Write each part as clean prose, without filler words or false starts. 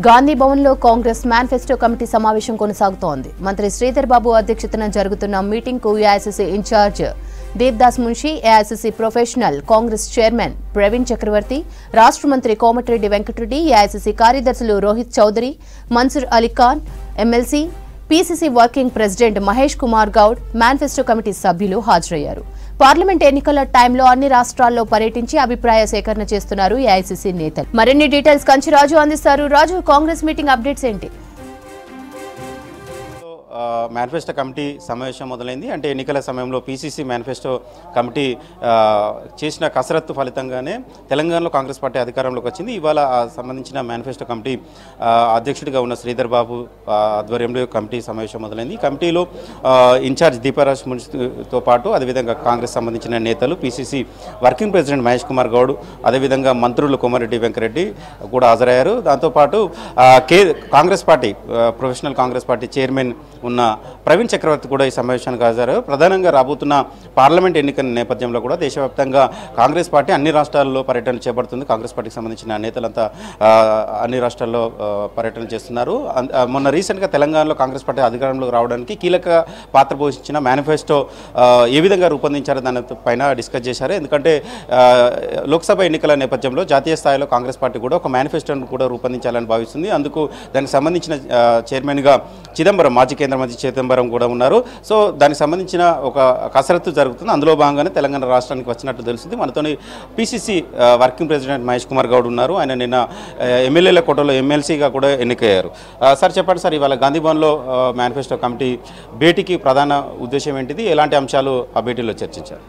గాంధీ భవన్లో Congress manifesto committee సమావేశం కొనసాగుతోంది. మంత్రి శ్రీధర్ బాబు అధ్యక్షతన జరుగుతున్న మీటింగ్కు AICC incharge Devdas Munshi, AICC professional Congress chairman Praveen Chakravarthy, రాష్ట్ర మంత్రి కోమటిరెడ్డి వెంకటరెడ్డి, ఏఐసీసీ కార్యదర్శులు Rohit Chaudhary, Mansoor Alikhan, MLC, PCC working president Mahesh Kumar Goud, manifesto committee సభ్యులు హాజరయ్యారు. పార్లమెంట్ ఎన్నికల టైంలో అన్ని రాష్ట్రాల్లో పర్యటించి అభిప్రాయ సేకరణ చేస్తున్నారు ఏఐసీసీ నేతలు. మరిన్ని డీటెయిల్స్ కంచి రాజు అందిస్తారు. రాజు, కాంగ్రెస్ మీటింగ్ అప్డేట్స్ ఏంటి? మేనిఫెస్టో కమిటీ సమావేశం మొదలైంది. అంటే ఎన్నికల సమయంలో పీసీసీ మేనిఫెస్టో కమిటీ చేసిన కసరత్తు ఫలితంగానే తెలంగాణలో కాంగ్రెస్ పార్టీ అధికారంలోకి వచ్చింది. ఇవాళ సంబంధించిన మేనిఫెస్టో కమిటీ అధ్యక్షుడిగా ఉన్న శ్రీధర్ బాబు ఆధ్వర్యంలో కమిటీ సమావేశం మొదలైంది. ఈ కమిటీలో ఇన్ఛార్జ్ దీపారాజ్ మున్సితో పాటు అదేవిధంగా కాంగ్రెస్ సంబంధించిన నేతలు, PCC working president Mahesh Kumar Goud, అదేవిధంగా మంత్రులు కోమటిరెడ్డి వెంకటరెడ్డి కూడా హాజరయ్యారు. దాంతోపాటు Congress party professional Congress party chairman ఉన్న ప్రవీణ్ చక్రవర్తి కూడా ఈ సమావేశానికి హాజరయ్యారు. ప్రధానంగా రాబోతున్న పార్లమెంట్ ఎన్నికల నేపథ్యంలో కూడా దేశవ్యాప్తంగా కాంగ్రెస్ పార్టీ అన్ని రాష్ట్రాల్లో పర్యటనలు చేపడుతుంది. కాంగ్రెస్ పార్టీకి సంబంధించిన నేతలంతా అన్ని రాష్ట్రాల్లో పర్యటనలు చేస్తున్నారు. మొన్న రీసెంట్గా తెలంగాణలో కాంగ్రెస్ పార్టీ అధికారంలోకి రావడానికి కీలక పాత్ర పోషించిన మేనిఫెస్టో ఏ విధంగా రూపొందించారో దానిపైన డిస్కస్ చేశారు. ఎందుకంటే లోక్సభ ఎన్నికల నేపథ్యంలో జాతీయ స్థాయిలో కాంగ్రెస్ పార్టీ కూడా ఒక మేనిఫెస్టోను కూడా రూపొందించాలని భావిస్తుంది. అందుకు దానికి సంబంధించిన చైర్మన్గా చిదంబరం, మాజీ కేంద్ర మంత్రి చిదంబరం కూడా ఉన్నారు. సో దానికి సంబంధించిన ఒక కసరత్తు జరుగుతుంది. అందులో భాగంగానే తెలంగాణ రాష్ట్రానికి వచ్చినట్టు తెలుస్తుంది. మనతోని PCC working president Mahesh Kumar Goud ఉన్నారు. ఆయన నిన్న ఎమ్మెల్యేల కోటలో ఎమ్మెల్సీగా కూడా ఎన్నికయ్యారు. సార్ చెప్పండి సార్, ఇవాళ గాంధీ భవన్లో మేనిఫెస్టో కమిటీ భేటీకి ప్రధాన ఉద్దేశం ఏంటిది? ఎలాంటి అంశాలు ఆ భేటీలో చర్చించారు?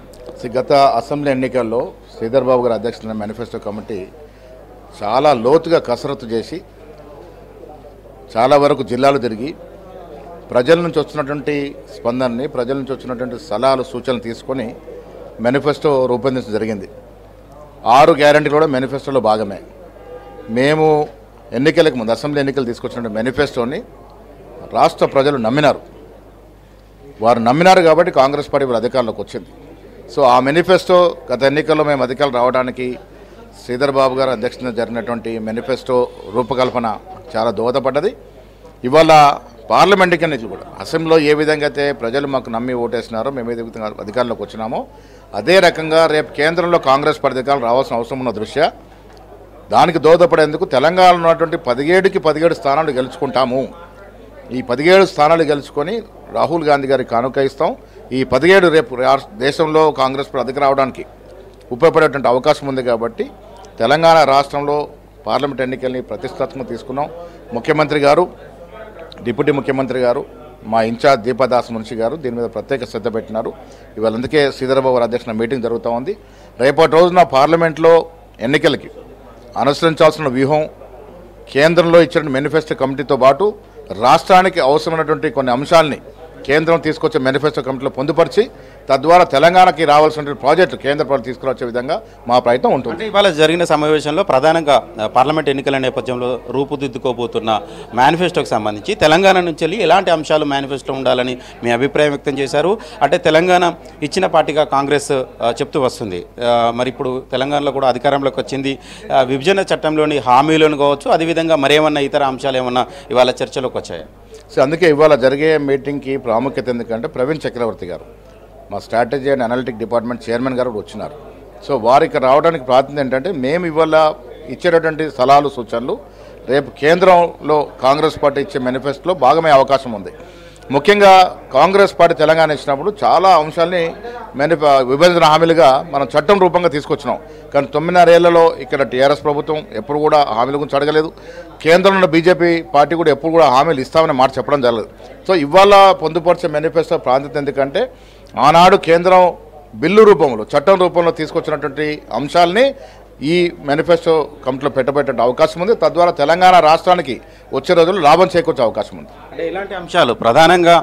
గత అసెంబ్లీ ఎన్నికల్లో శ్రీధర్ బాబు గారి అధ్యక్షతన మేనిఫెస్టో కమిటీ చాలా లోతుగా కసరత్తు చేసి చాలా వరకు జిల్లాలు తిరిగి ప్రజల నుంచి వచ్చినటువంటి స్పందనని, ప్రజల నుంచి వచ్చినటువంటి సలహాలు, సూచనలు తీసుకొని మేనిఫెస్టో రూపొందించడం జరిగింది. 6 గ్యారెంటీలు కూడా మేనిఫెస్టోలో భాగమే. మేము ఎన్నికలకు ముందు అసెంబ్లీ ఎన్నికలు తీసుకొచ్చినటువంటి మేనిఫెస్టోని రాష్ట్ర ప్రజలు నమ్మినారు. వారు నమ్మినారు కాబట్టి కాంగ్రెస్ పార్టీ ఇప్పుడు అధికారంలోకి వచ్చింది. సో ఆ మేనిఫెస్టో గత ఎన్నికల్లో మేము అధికారులు రావడానికి శ్రీధర్ బాబు గారు అధ్యక్షతన జరిగినటువంటి మేనిఫెస్టో రూపకల్పన చాలా దోహదపడ్డది. ఇవాళ పార్లమెంట్ ఎన్నికలు కూడా అసెంబ్లీలో ఏ విధంగా అయితే ప్రజలు మాకు నమ్మి ఓటేసినారో, మేము ఏ విధంగా అధికారంలోకి వచ్చినామో అదే రకంగా రేపు కేంద్రంలో కాంగ్రెస్ పార్టీ అధికారులు రావాల్సిన అవసరం ఉన్న దృష్ట్యా దానికి దోహదపడేందుకు తెలంగాణలో ఉన్నటువంటి 17కి 17 స్థానాలు గెలుచుకుంటాము. ఈ 17 స్థానాలు గెలుచుకొని రాహుల్ గాంధీ గారికి కానుక ఇస్తాం. ఈ 17 రేపు దేశంలో కాంగ్రెస్ పార్టీ అధికారం రావడానికి ఉపయోగపడేటువంటి అవకాశం ఉంది. కాబట్టి తెలంగాణ రాష్ట్రంలో పార్లమెంట్ ఎన్నికల్ని ప్రతిష్టాత్మకంగా తీసుకున్నాం. ముఖ్యమంత్రి గారు, డిప్యూటీ ముఖ్యమంత్రి గారు, మా ఇన్ఛార్జ్ దీపాదాస్ మున్షి గారు దీని మీద ప్రత్యేక శ్రద్ధ పెట్టినారు. ఇవాళ అందుకే శ్రీధర్ బాబు అధ్యక్షన మీటింగ్ జరుగుతూ ఉంది. రేపటి రోజున పార్లమెంట్లో ఎన్నికలకి అనుసరించాల్సిన వ్యూహం, కేంద్రంలో ఇచ్చిన మేనిఫెస్టో కమిటీతో పాటు రాష్ట్రానికి అవసరమైనటువంటి కొన్ని అంశాలని కేంద్రం తీసుకొచ్చే మేనిఫెస్టో కమిటీలో పొందుపరిచి తద్వారా తెలంగాణకి రావాల్సిన ప్రాజెక్టులు కేంద్ర ప్రభుత్వం తీసుకురావచ్చే విధంగా మా ప్రయత్నం ఉంటుంది. ఇవాళ జరిగిన సమావేశంలో ప్రధానంగా పార్లమెంట్ ఎన్నికల నేపథ్యంలో రూపుదిద్దుకోబోతున్న మేనిఫెస్టోకి సంబంధించి తెలంగాణ నుంచి వెళ్ళి ఎలాంటి అంశాలు మేనిఫెస్టో ఉండాలని మీ అభిప్రాయం వ్యక్తం చేశారు. అంటే తెలంగాణ ఇచ్చిన పార్టీగా కాంగ్రెస్ చెప్తూ వస్తుంది. మరి ఇప్పుడు తెలంగాణలో కూడా అధికారంలోకి వచ్చింది. విభజన చట్టంలోని హామీలను కావచ్చు, అదేవిధంగా మరేమన్నా ఇతర అంశాలు ఏమన్నా ఇవాళ చర్చలోకి వచ్చాయి? సో అందుకే ఇవాళ జరిగే మీటింగ్కి ప్రాముఖ్యత ఎందుకంటే ప్రవీణ్ చక్రవర్తి గారు, మా strategy and analytic department chairman గారు వచ్చినారు. సో వారికి రావడానికి ప్రార్థన ఏంటంటే మేము ఇవాళ ఇచ్చేటటువంటి సలహాలు, సూచనలు రేపు కేంద్రంలో కాంగ్రెస్ పార్టీ ఇచ్చే మేనిఫెస్టోలో భాగమయ్యే అవకాశం ఉంది. ముఖ్యంగా కాంగ్రెస్ పార్టీ తెలంగాణ ఇచ్చినప్పుడు చాలా అంశాలని విభజన హామీలుగా మనం చట్టం రూపంగా తీసుకొచ్చినాం. కానీ 9.5 ఏళ్లలో ఇక్కడ టీఆర్ఎస్ ప్రభుత్వం ఎప్పుడు కూడా హామీల గురించి అడగలేదు. కేంద్రంలో ఉన్న బీజేపీ పార్టీ కూడా ఎప్పుడు కూడా హామీలు ఇస్తామని మాట చెప్పడం జరగలేదు. సో ఇవాళ పొందుపరిచే మేనిఫెస్టో ప్రాంతం ఎందుకంటే ఆనాడు కేంద్రం బిల్లు రూపంలో, చట్టం రూపంలో తీసుకొచ్చినటువంటి అంశాలని ఈ మేనిఫెస్టో కమిటీలో పెట్టబెట్టే అవకాశం ఉంది. తద్వారా తెలంగాణ రాష్ట్రానికి వచ్చే రోజుల్లో లాభం చేకూర్చే అవకాశం ఉంది. అంటే ఇలాంటి అంశాలు ప్రధానంగా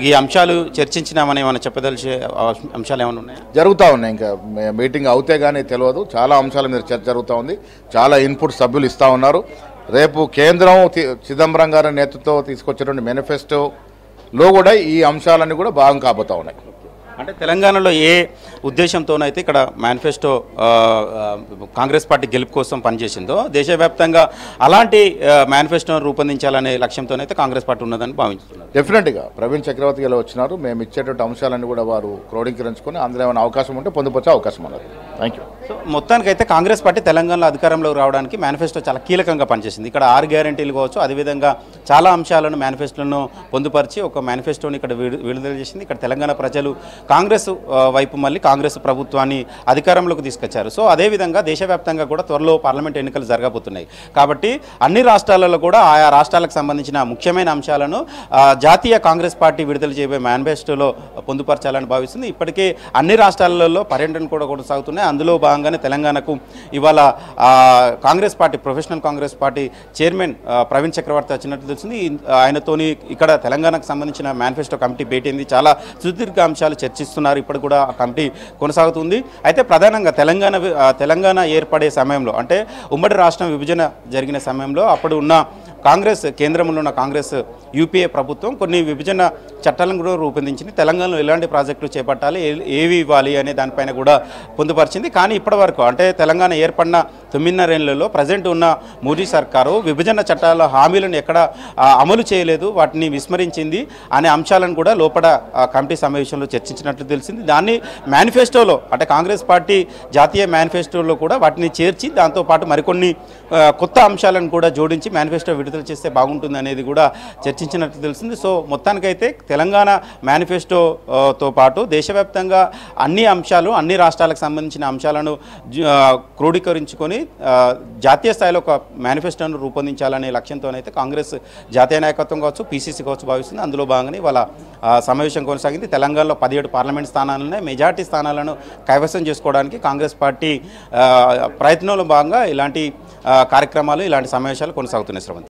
ఈ అంశాలు చర్చించినామని ఏమైనా చెప్పదలిచే అంశాలు ఏమైనా ఉన్నాయా? జరుగుతూ ఉన్నాయి. ఇంకా మీటింగ్ అవుతే కానీ తెలియదు. చాలా అంశాల మీద చర్చ జరుగుతూ ఉంది. చాలా ఇన్పుట్ సభ్యులు ఇస్తూ ఉన్నారు. రేపు కేంద్రం చిదంబరం గారి నేతృత్వంతో తీసుకొచ్చేటువంటి మేనిఫెస్టోలో కూడా ఈ అంశాలన్నీ కూడా భాగం కాబోతూ ఉన్నాయి. అంటే తెలంగాణలో ఏ ఉద్దేశంతోనైతే ఇక్కడ మేనిఫెస్టో కాంగ్రెస్ పార్టీ గెలుపు కోసం పనిచేసిందో దేశవ్యాప్తంగా అలాంటి మేనిఫెస్టోను రూపొందించాలనే లక్ష్యంతోనైతే కాంగ్రెస్ పార్టీ ఉన్నదని భావిస్తున్నారు. డెఫినెట్గా ప్రవీణ్ చక్రవర్తి గారు వచ్చినారు. మేము ఇచ్చేటువంటి అంశాలన్నీ కూడా వారు క్రోడీకరించుకొని అందులో ఏమైనా అవకాశం ఉంటే పొందుపరిచే అవకాశం ఉన్నారు. Thank you. సో మొత్తానికైతే కాంగ్రెస్ పార్టీ తెలంగాణలో అధికారంలోకి రావడానికి మేనిఫెస్టో చాలా కీలకంగా పనిచేసింది. ఇక్కడ 6 గ్యారెంటీలు కావచ్చు, అదేవిధంగా చాలా అంశాలను మేనిఫెస్టోలను పొందుపరిచి ఒక మేనిఫెస్టోని ఇక్కడ విడుదల చేసింది. ఇక్కడ తెలంగాణ ప్రజలు కాంగ్రెస్ వైపు మళ్ళీ కాంగ్రెస్ ప్రభుత్వాన్ని అధికారంలోకి తీసుకొచ్చారు. సో అదేవిధంగా దేశవ్యాప్తంగా కూడా త్వరలో పార్లమెంట్ ఎన్నికలు జరగబోతున్నాయి కాబట్టి అన్ని రాష్ట్రాలలో కూడా ఆయా రాష్ట్రాలకు సంబంధించిన ముఖ్యమైన అంశాలను జాతీయ కాంగ్రెస్ పార్టీ విడుదల చేయబోయే మేనిఫెస్టోలో పొందుపరచాలని భావిస్తుంది. ఇప్పటికే అన్ని రాష్ట్రాలలో పర్యటన కూడా కొనసాగుతున్నాయి. అందులో భాగంగానే తెలంగాణకు ఇవాళ Congress party professional Congress party chairman Praveen Chakravarthy వచ్చినట్టు తెలిసింది. ఆయనతోని ఇక్కడ తెలంగాణకు సంబంధించిన మేనిఫెస్టో కమిటీ భేటీ అయింది. చాలా సుదీర్ఘ అంశాలు చర్చిస్తున్నారు. ఇప్పుడు కూడా ఆ కమిటీ కొనసాగుతుంది. అయితే ప్రధానంగా తెలంగాణ ఏర్పడే సమయంలో అంటే ఉమ్మడి రాష్ట్రం విభజన జరిగిన సమయంలో అప్పుడు ఉన్న కాంగ్రెస్ కేంద్రంలో ఉన్న కాంగ్రెస్ యూపీఏ ప్రభుత్వం కొన్ని విభజన చట్టాలను కూడా రూపొందించింది. తెలంగాణలో ఎలాంటి ప్రాజెక్టులు చేపట్టాలి, ఏవి ఇవ్వాలి అనే దానిపైన కూడా పొందుపరిచింది. కానీ ఇప్పటివరకు అంటే తెలంగాణ ఏర్పడిన 9.5 ఏళ్లలో ప్రజెంట్ ఉన్న మోదీ సర్కారు విభజన చట్టాల హామీలను ఎక్కడ అమలు చేయలేదు, వాటిని విస్మరించింది అనే అంశాలను కూడా లోపల కమిటీ సమావేశంలో చర్చించినట్లు తెలిసింది. దాన్ని మేనిఫెస్టోలో అంటే కాంగ్రెస్ పార్టీ జాతీయ మేనిఫెస్టోలో కూడా వాటిని చేర్చి దాంతోపాటు మరికొన్ని కొత్త అంశాలను కూడా జోడించి మేనిఫెస్టో విడుదల చేస్తే బాగుంటుంది అనేది కూడా చర్చించినట్లు తెలిసింది. సో మొత్తానికైతే తెలంగాణ మేనిఫెస్టోతో పాటు దేశవ్యాప్తంగా అన్ని అంశాలు అన్ని రాష్ట్రాలకు సంబంధించిన అంశాలను క్రోడీకరించుకొని జాతీయ స్థాయిలో ఒక మేనిఫెస్టోను రూపొందించాలనే లక్ష్యంతోనైతే కాంగ్రెస్ జాతీయ నాయకత్వం కావచ్చు, పీసీసీ కావచ్చు భావిస్తుంది. అందులో భాగంగానే వాళ్ళ సమావేశం కొనసాగింది. తెలంగాణలో 17 పార్లమెంట్ స్థానాలను మెజార్టీ స్థానాలను కైవసం చేసుకోవడానికి కాంగ్రెస్ పార్టీ ప్రయత్నంలో భాగంగా ఇలాంటి కార్యక్రమాలు ఇలాంటి సమావేశాలు కొనసాగుతున్నాయి. శ్రవంతి.